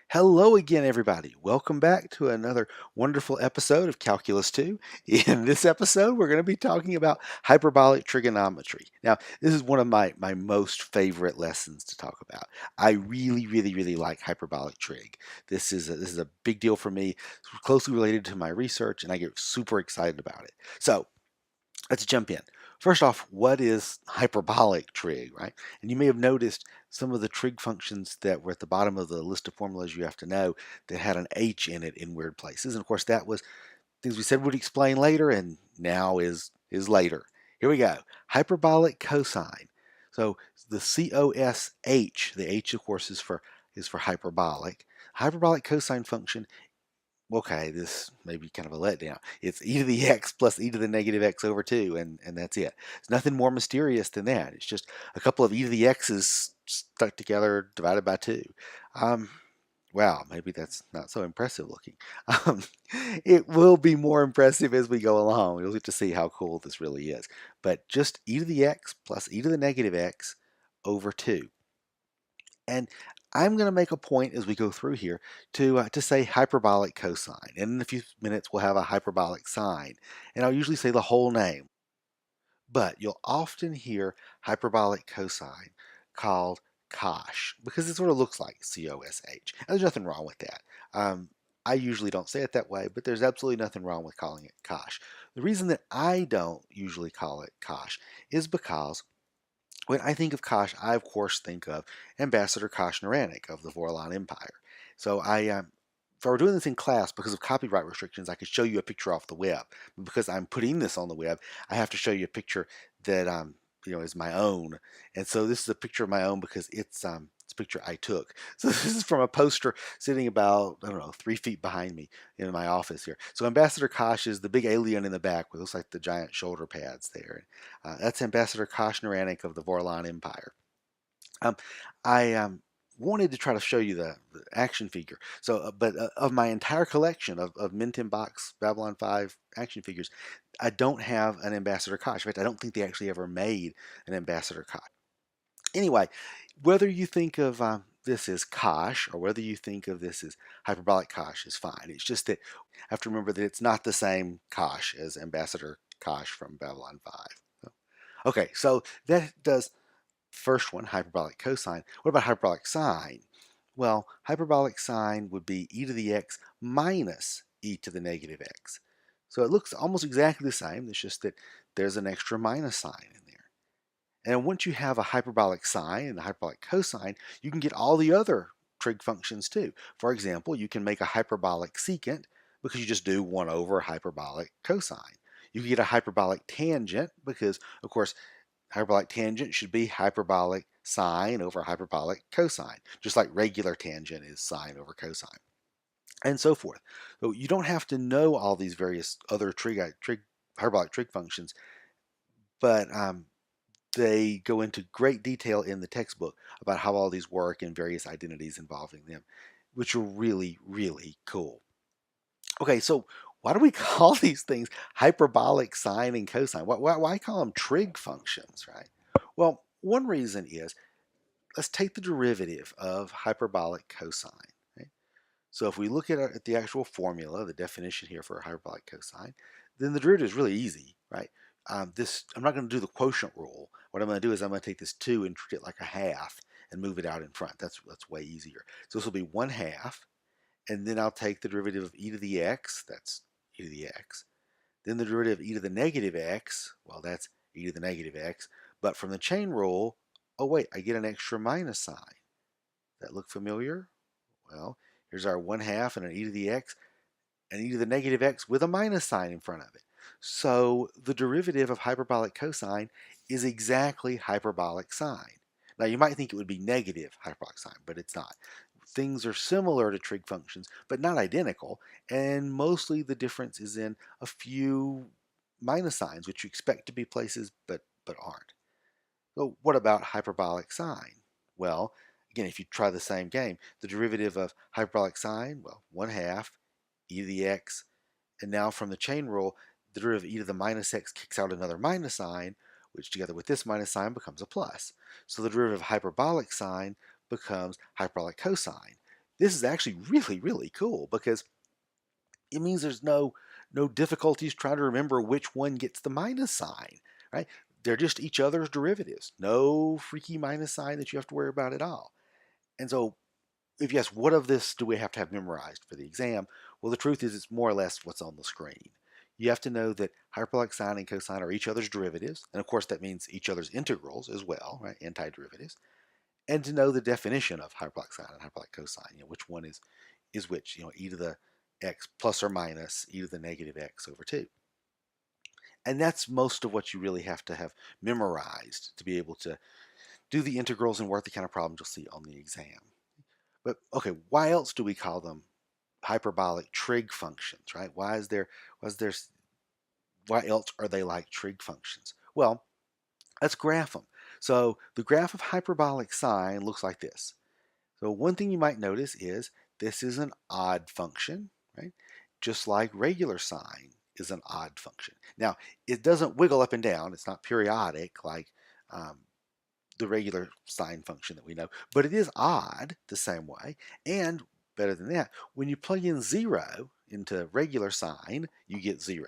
Hello again, everybody. Welcome back to another wonderful episode of Calculus 2. In this episode, we're going to be talking about hyperbolic trigonometry. Now, this is one of my most favorite lessons to talk about. I really like hyperbolic trig. This is a big deal for me. It's closely related to my research, and I get super excited about it. So, let's jump in. First off, what is hyperbolic trig, right? And you may have noticed some of the trig functions that were at the bottom of the list of formulas you have to know that had an h in it in weird places. And of course, that was things we said would explain later, and now is later. Here we go. Hyperbolic cosine. So the COSH, the H of course is for hyperbolic. Hyperbolic cosine function, okay, this may be kind of a letdown. It's e to the x plus e to the negative x over 2, and that's it. It's nothing more mysterious than that. It's just a couple of e to the x's stuck together divided by 2. Um, wow, maybe that's not so impressive looking. Um, it will be more impressive as we go along. You'll get to see how cool this really is. But just e to the x plus e to the negative x over 2. And I'm going to make a point as we go through here to say hyperbolic cosine. And in a few minutes, we'll have a hyperbolic sine. And I'll usually say the whole name. But you'll often hear hyperbolic cosine called cosh because it sort of looks like COSH. And there's nothing wrong with that. I usually don't say it that way, but there's absolutely nothing wrong with calling it cosh. The reason that I don't usually call it cosh is because when I think of Kosh, I of course think of Ambassador Kosh Naranik of the Vorlon Empire. So if I were doing this in class because of copyright restrictions, I could show you a picture off the web. But because I'm putting this on the web, I have to show you a picture that is my own. And so this is a picture of my own because it's a picture I took. So this is from a poster sitting about, I don't know, 3 feet behind me in my office here. So Ambassador Kosh is the big alien in the back with looks like the giant shoulder pads there. That's Ambassador Kosh Naranik of the Vorlon Empire. I wanted to try to show you the action figure. So, but of my entire collection of Mint in Box Babylon 5 action figures, I don't have an Ambassador Kosh. In fact, I don't think they actually ever made an Ambassador Kosh. Anyway, whether you think of this as Kosh or whether you think of this as hyperbolic Kosh is fine. It's just that I have to remember that it's not the same Kosh as Ambassador Kosh from Babylon 5. Okay, so that does first one, hyperbolic cosine. What about hyperbolic sine? Well, hyperbolic sine would be e to the x minus e to the negative x. So it looks almost exactly the same. It's just that there's an extra minus sign in there. And once you have a hyperbolic sine and a hyperbolic cosine, you can get all the other trig functions too. For example, you can make a hyperbolic secant because you just do 1 over hyperbolic cosine. You can get a hyperbolic tangent because, of course, hyperbolic tangent should be hyperbolic sine over hyperbolic cosine, just like regular tangent is sine over cosine, and so forth. So you don't have to know all these various other hyperbolic trig functions, but they go into great detail in the textbook about how all these work and various identities involving them, which are really cool. Okay, so why do we call these things hyperbolic sine and cosine? Why call them trig functions, right? Well, one reason is let's take the derivative of hyperbolic cosine. Right? So if we look at the actual formula, the definition here for hyperbolic cosine, then the derivative is really easy, right? I'm not going to do the quotient rule. What I'm going to do is I'm going to take this 2 and treat it like a half and move it out in front. That's way easier. So this will be 1/2, and then I'll take the derivative of e to the x, that's e to the x. Then the derivative of e to the negative x, well, that's e to the negative x. But from the chain rule, oh wait, I get an extra minus sign. That look familiar? Well, here's our 1/2 and an e to the x, and e to the negative x with a minus sign in front of it. So the derivative of hyperbolic cosine is exactly hyperbolic sine. Now you might think it would be negative hyperbolic sine, but it's not. Things are similar to trig functions, but not identical, and mostly the difference is in a few minus signs, which you expect to be places, but aren't. So what about hyperbolic sine? Well, again, if you try the same game, the derivative of hyperbolic sine, well, 1/2 e to the x, and now from the chain rule, the derivative of e to the minus x kicks out another minus sign, which together with this minus sign becomes a plus. So the derivative of hyperbolic sine becomes hyperbolic cosine. This is actually really, really cool because it means there's no difficulties trying to remember which one gets the minus sign, right? They're just each other's derivatives. No freaky minus sign that you have to worry about at all. And so if you ask, what of this do we have to have memorized for the exam? Well, the truth is it's more or less what's on the screen. You have to know that hyperbolic sine and cosine are each other's derivatives. And of course, that means each other's integrals as well, right? Antiderivatives. And to know the definition of hyperbolic sine and hyperbolic cosine, which one is which, e to the x plus or minus e to the negative x over 2. And that's most of what you really have to have memorized to be able to do the integrals and work the kind of problems you'll see on the exam. But okay, why else do we call them hyperbolic trig functions, right? Why else are they like trig functions? Well, let's graph them. So the graph of hyperbolic sine looks like this. So one thing you might notice is this is an odd function, right? Just like regular sine is an odd function. Now, it doesn't wiggle up and down. It's not periodic like um, the regular sine function that we know, but it is odd the same way. And better than that, when you plug in 0 into regular sine, you get 0.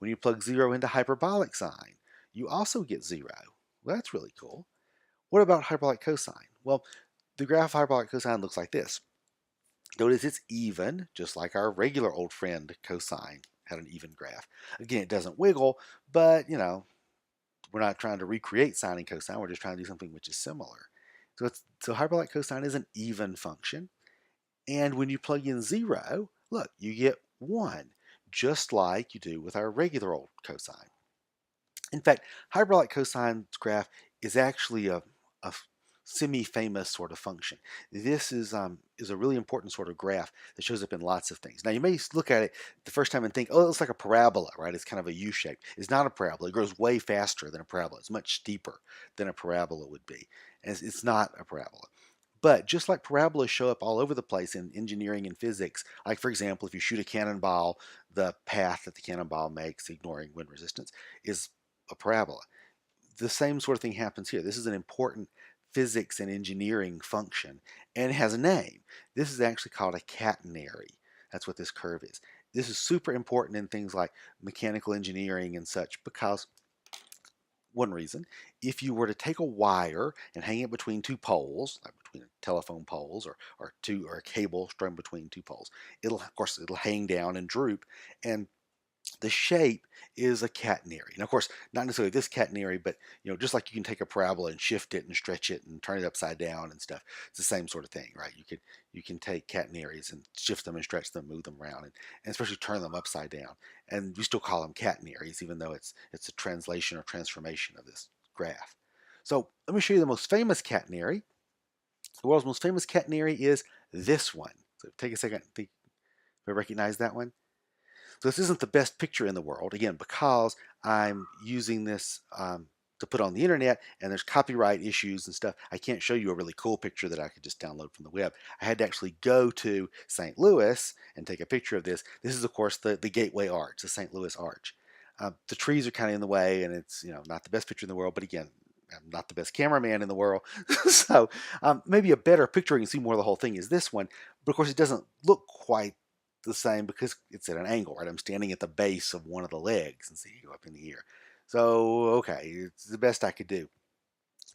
When you plug 0 into hyperbolic sine, you also get 0. Well, that's really cool. What about hyperbolic cosine? Well, the graph of hyperbolic cosine looks like this. Notice it's even, just like our regular old friend cosine had an even graph. Again, it doesn't wiggle, but we're not trying to recreate sine and cosine. We're just trying to do something which is similar. So hyperbolic cosine is an even function. And when you plug in 0, look, you get 1, just like you do with our regular old cosine. In fact, hyperbolic cosine's graph is actually a semi-famous sort of function. This is a really important sort of graph that shows up in lots of things. Now, you may look at it the first time and think, oh, it looks like a parabola, right? It's kind of a U-shape. It's not a parabola. It grows way faster than a parabola. It's much steeper than a parabola would be. And it's not a parabola. But just like parabolas show up all over the place in engineering and physics, like for example, if you shoot a cannonball, the path that the cannonball makes, ignoring wind resistance, is a parabola. The same sort of thing happens here. This is an important physics and engineering function, and it has a name. This is actually called a catenary. That's what this curve is. This is super important in things like mechanical engineering and such because one reason, if you were to take a wire and hang it between two poles, like between telephone poles or a cable strung between two poles, it'll hang down and droop, and the shape is a catenary. And of course, not necessarily this catenary, but just like you can take a parabola and shift it and stretch it and turn it upside down and stuff, it's the same sort of thing, right? You can take catenaries and shift them and stretch them, move them around, and especially turn them upside down. And we still call them catenaries, even though it's a translation or transformation of this graph. So let me show you the most famous catenary. The world's most famous catenary is this one. So take a second, think, recognize that one? So this isn't the best picture in the world, again, because I'm using this to put on the internet and there's copyright issues and stuff. I can't show you a really cool picture that I could just download from the web. I had to actually go to St. Louis and take a picture of this. This is, of course, the Gateway Arch, the St. Louis Arch. The trees are kind of in the way and it's not the best picture in the world, but again, I'm not the best cameraman in the world. So maybe a better picture, you can see more of the whole thing, is this one. But of course, it doesn't look quite the same because it's at an angle, right? I'm standing at the base of one of the legs and see you go up in the air. So, okay, it's the best I could do.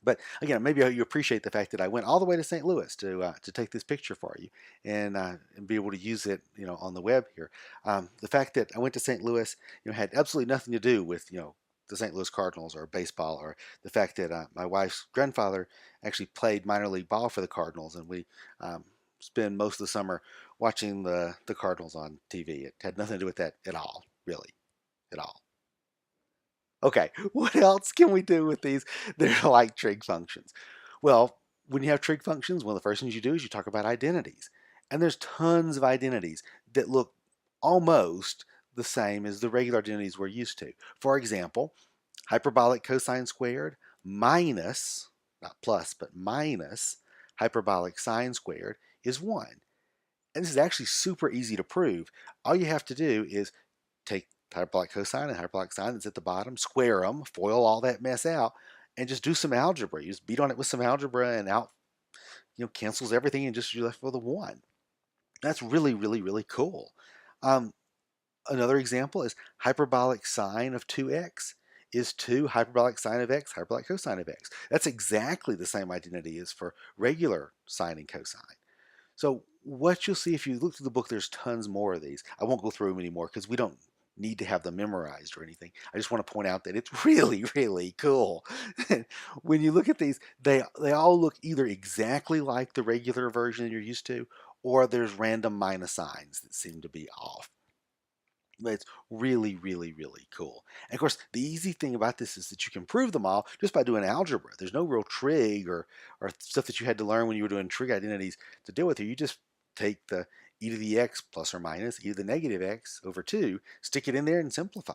But again, maybe you appreciate the fact that I went all the way to St. Louis to take this picture for you and be able to use it, on the web here. The fact that I went to St. Louis, had absolutely nothing to do with, the St. Louis Cardinals or baseball, or the fact that my wife's grandfather actually played minor league ball for the Cardinals, and we spend most of the summer watching the Cardinals on TV. It had nothing to do with that at all, really, at all. Okay, what else can we do with these? They're like trig functions. Well, when you have trig functions, one of the first things you do is you talk about identities. And there's tons of identities that look almost the same as the regular identities we're used to. For example, hyperbolic cosine squared minus, not plus, but minus hyperbolic sine squared is 1. And this is actually super easy to prove. All you have to do is take hyperbolic cosine and hyperbolic sine that's at the bottom, square them, FOIL all that mess out, and just do some algebra. You just beat on it with some algebra and out, cancels everything and just you're left with a 1. That's really, really, really cool. Um, Another example is hyperbolic sine of 2x is 2 hyperbolic sine of x, hyperbolic cosine of x. That's exactly the same identity as for regular sine and cosine. So what you'll see if you look through the book, there's tons more of these. I won't go through them anymore because we don't need to have them memorized or anything. I just want to point out that it's really, really cool. When you look at these, they all look either exactly like the regular version you're used to, or there's random minus signs that seem to be off. But it's really, really, really cool. And of course, the easy thing about this is that you can prove them all just by doing algebra. There's no real trig or stuff that you had to learn when you were doing trig identities to deal with here. You just take the e to the x plus or minus e to the negative x over 2, stick it in there and simplify.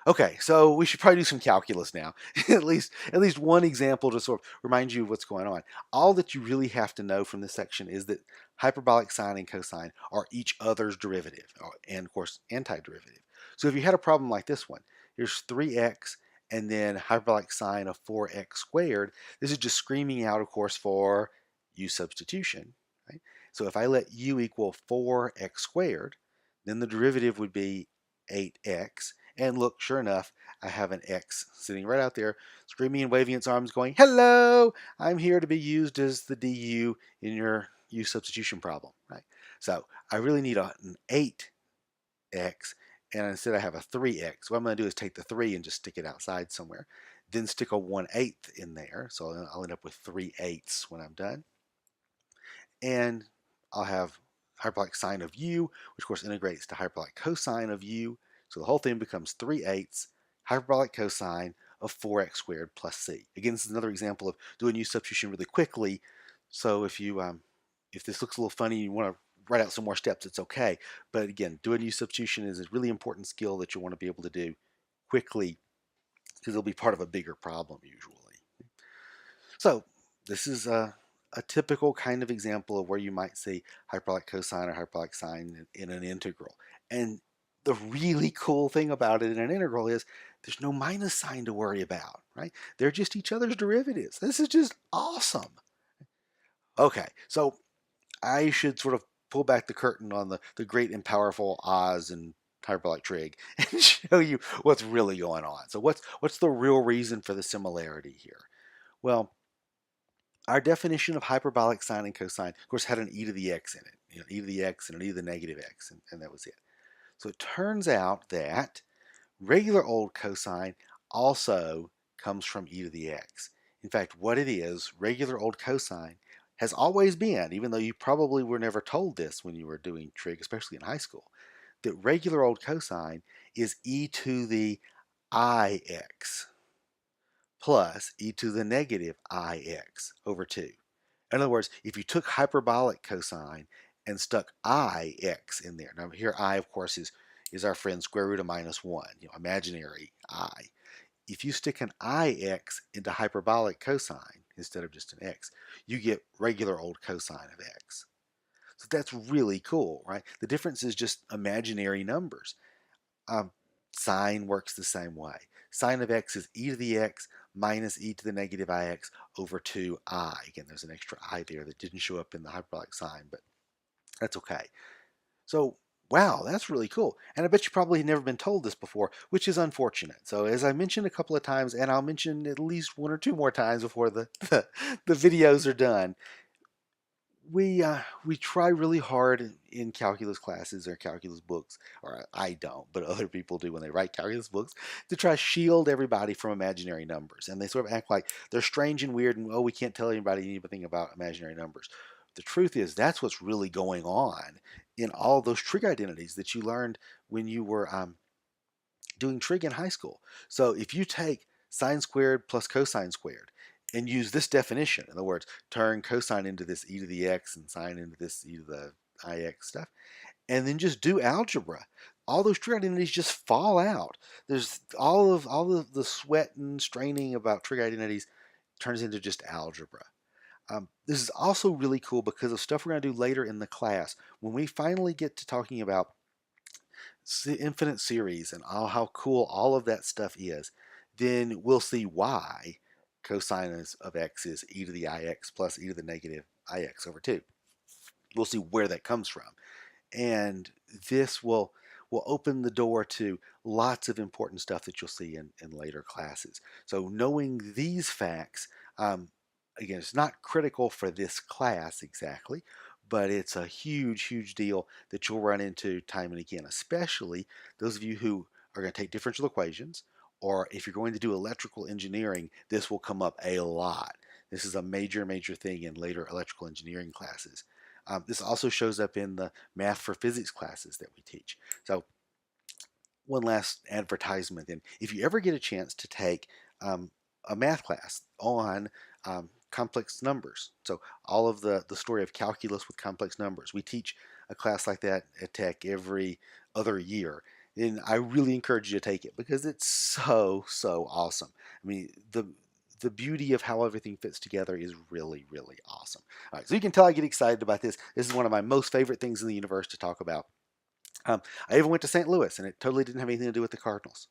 Okay, so we should probably do some calculus now. At least one example to sort of remind you of what's going on. All that you really have to know from this section is that hyperbolic sine and cosine are each other's derivative, and of course antiderivative. So if you had a problem like this one, here's 3x and then hyperbolic sine of 4x squared. This is just screaming out, of course, for u substitution. Right? So if I let u equal 4x squared, then the derivative would be 8x. And look, sure enough, I have an X sitting right out there, screaming and waving its arms, going, "Hello, I'm here to be used as the du in your u substitution problem." Right? So I really need an 8x, and instead I have a 3x. What I'm going to do is take the 3 and just stick it outside somewhere. Then stick a 1/8 in there, so I'll end up with 3/8 when I'm done. And I'll have hyperbolic sine of u, which of course integrates to hyperbolic cosine of u. So the whole thing becomes 3/8 hyperbolic cosine of 4x squared plus c. Again, this is another example of doing u substitution really quickly. So if this looks a little funny, you want to write out some more steps, it's okay. But again, doing u substitution is a really important skill that you want to be able to do quickly because it'll be part of a bigger problem usually. So this is a typical kind of example of where you might see hyperbolic cosine or hyperbolic sine in an integral. And the really cool thing about it in an integral is there's no minus sign to worry about, right? They're just each other's derivatives. This is just awesome. Okay, so I should sort of pull back the curtain on the great and powerful Oz and hyperbolic trig and show you what's really going on. So what's the real reason for the similarity here? Well, our definition of hyperbolic sine and cosine, of course, had an e to the x in it, e to the x and an e to the negative x, and that was it. So it turns out that regular old cosine also comes from e to the x. In fact, what it is, regular old cosine has always been, even though you probably were never told this when you were doing trig, especially in high school, that regular old cosine is e to the ix plus e to the negative ix over 2. In other words, if you took hyperbolic cosine and stuck ix in there, now here I, of course, is our friend square root of minus 1, imaginary I. If you stick an ix into hyperbolic cosine instead of just an x, you get regular old cosine of x. So that's really cool, right? The difference is just imaginary numbers. Um, Sine works the same way. Sine of x is e to the x minus e to the negative ix over 2I. Again, there's an extra I there that didn't show up in the hyperbolic sign, but that's okay. So, wow, that's really cool. And I bet you probably never been told this before, which is unfortunate. So as I mentioned a couple of times, and I'll mention at least one or two more times before the videos are done, we try really hard in calculus classes or calculus books, or I don't, but other people do when they write calculus books, to try to shield everybody from imaginary numbers. And they sort of act like they're strange and weird and, oh, we can't tell anybody anything about imaginary numbers. The truth is that's what's really going on in all those trig identities that you learned when you were doing trig in high school. So if you take sine squared plus cosine squared and use this definition, in other words, turn cosine into this e to the x and sine into this e to the ix stuff, and then just do algebra, all those trig identities just fall out. There's all of the sweat and straining about trig identities turns into just algebra. This is also really cool because of stuff we're going to do later in the class. When we finally get to talking about infinite series and how cool all of that stuff is, then we'll see why cosine of x is e to the ix plus e to the negative ix over 2. we'll see where that comes from. And this will open the door to lots of important stuff that you'll see in later classes. So knowing these facts, again, it's not critical for this class exactly, but it's a huge deal that you'll run into time and again, especially those of you who are going to take differential equations, or if you're going to do electrical engineering, this will come up a lot. This is a major thing in later electrical engineering classes. This also shows up in the math for physics classes that we teach. So one last advertisement. And if you ever get a chance to take a math class on complex numbers, so all of the story of calculus with complex numbers, we teach a class like that at Tech every other year. And I really encourage you to take it because it's so awesome. I mean, the beauty of how everything fits together is really awesome. All right, so you can tell I get excited about this. This is one of my most favorite things in the universe to talk about. I even went to St. Louis, and it totally didn't have anything to do with the Cardinals.